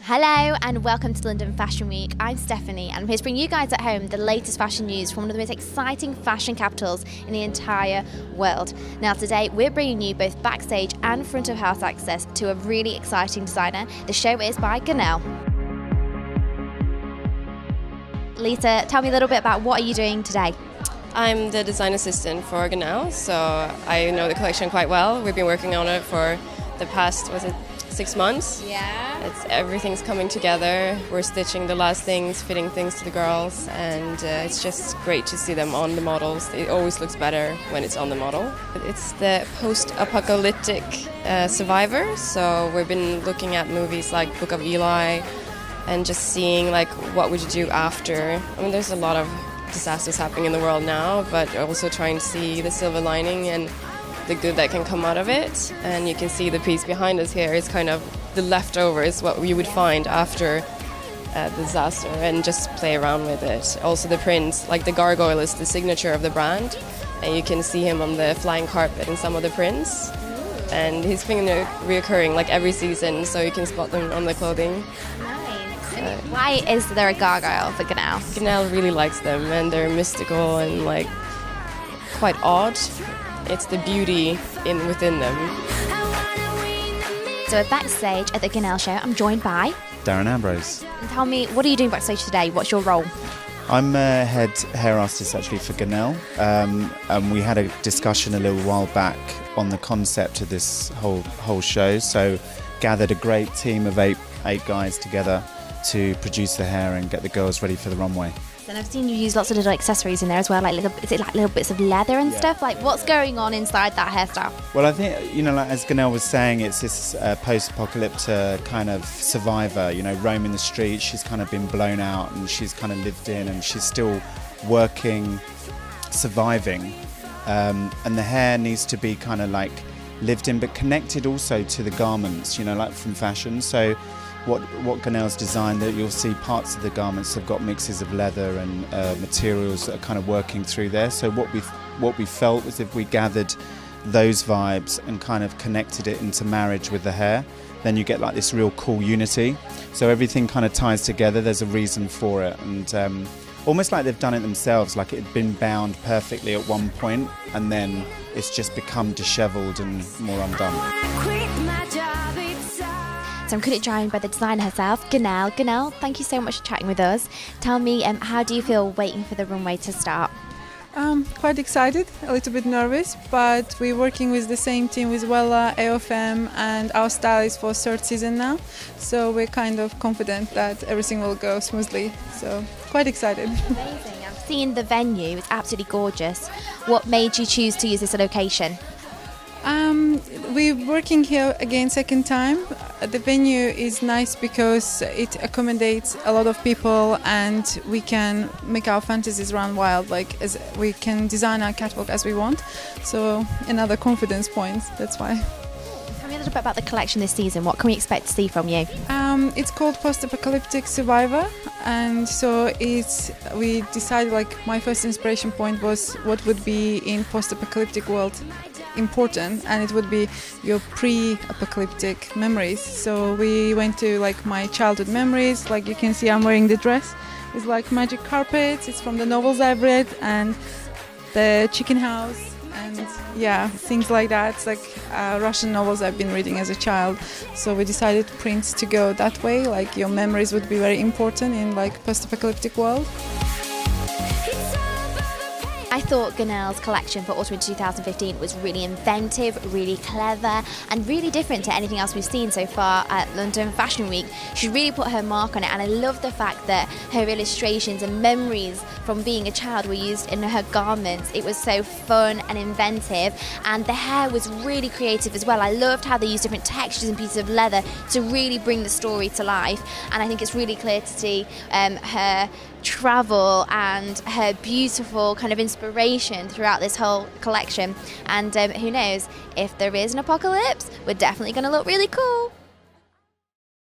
Hello and welcome to London Fashion Week. I'm Stephanie and I'm here to bring you guys at home the latest fashion news from one of the most exciting fashion capitals in the entire world. Now today we're bringing you both backstage and front of house access to a really exciting designer. The show is by GYUNEL. Lisa, tell me a little bit about what are you doing today? I'm the design assistant for GYUNEL, so I know the collection quite well. We've been working on it for the past, 6 months? Yeah. Everything's coming together. We're stitching the last things, fitting things to the girls, and it's just great to see them on the models. It always looks better when it's on the model. It's the post-apocalyptic survivor, so we've been looking at movies like Book of Eli and just seeing like what would you do after. I mean, there's a lot of disasters happening in the world now, but also trying to see the silver lining and the good that can come out of it. And you can see the piece behind us here is kind of the leftovers, what you would find after the disaster, and just play around with it. Also the prints, like the gargoyle is the signature of the brand, and you can see him on the flying carpet in some of the prints. And he's been reoccurring like every season, so you can spot them on the clothing. Nice. Why is there a gargoyle for GYUNEL? GYUNEL really likes them, and they're mystical and like quite odd. It's the beauty within them. So at Backstage at the GYUNEL show, I'm joined by Darren Ambrose. And tell me, what are you doing backstage today? What's your role? I'm a head hair artist actually for GYUNEL, and we had a discussion a little while back on the concept of this whole show. So gathered a great team of eight guys together to produce the hair and get the girls ready for the runway. And I've seen you use lots of little accessories in there as well, like little bits of leather and stuff? Like, what's going on inside that hairstyle? Well, I think, like as GYUNEL was saying, it's this post-apocalyptic kind of survivor, roaming the streets. She's kind of been blown out and she's kind of lived in, and she's still working, surviving. And the hair needs to be kind of like lived in, but connected also to the garments, like from fashion. So what GYUNEL's designed, that you'll see parts of the garments have got mixes of leather and materials that are kind of working through there. So what we felt was if we gathered those vibes and kind of connected it into marriage with the hair, then you get like this real cool unity. So everything kind of ties together. There's a reason for it, and almost like they've done it themselves, like it had been bound perfectly at one point and then it's just become disheveled and more undone. So I'm currently joined by the designer herself, GYUNEL. GYUNEL, thank you so much for chatting with us. Tell me, how do you feel waiting for the runway to start? Quite excited, a little bit nervous, but we're working with the same team with Wella, AOFM, and our stylist for third season now. So we're kind of confident that everything will go smoothly. So quite excited. Amazing. I've seen the venue, it's absolutely gorgeous. What made you choose to use this location? We're working here again second time. The venue is nice because it accommodates a lot of people and we can make our fantasies run wild, as we can design our catwalk as we want. So another confidence point, that's why. Tell me a little bit about the collection this season. What can we expect to see from you? It's called Post-Apocalyptic Survivor, and so we decided, my first inspiration point was what would be in post-apocalyptic world important, and it would be your pre-apocalyptic memories. So we went to my childhood memories. Like you can see, I'm wearing the dress. It's like magic carpets. It's from the novels I've read and the chicken house and things like that. It's like Russian novels I've been reading as a child. So we decided prints to go that way. Like your memories would be very important in post-apocalyptic world. I thought GYUNEL's collection for Autumn 2015 was really inventive, really clever, and really different to anything else we've seen so far at London Fashion Week. She really put her mark on it, and I love the fact that her illustrations and memories from being a child were used in her garments. It was so fun and inventive, and the hair was really creative as well. I loved how they used different textures and pieces of leather to really bring the story to life, and I think it's really clear to see her travel and her beautiful kind of inspiration throughout this whole collection. And who knows, if there is an apocalypse, we're definitely going to look really cool.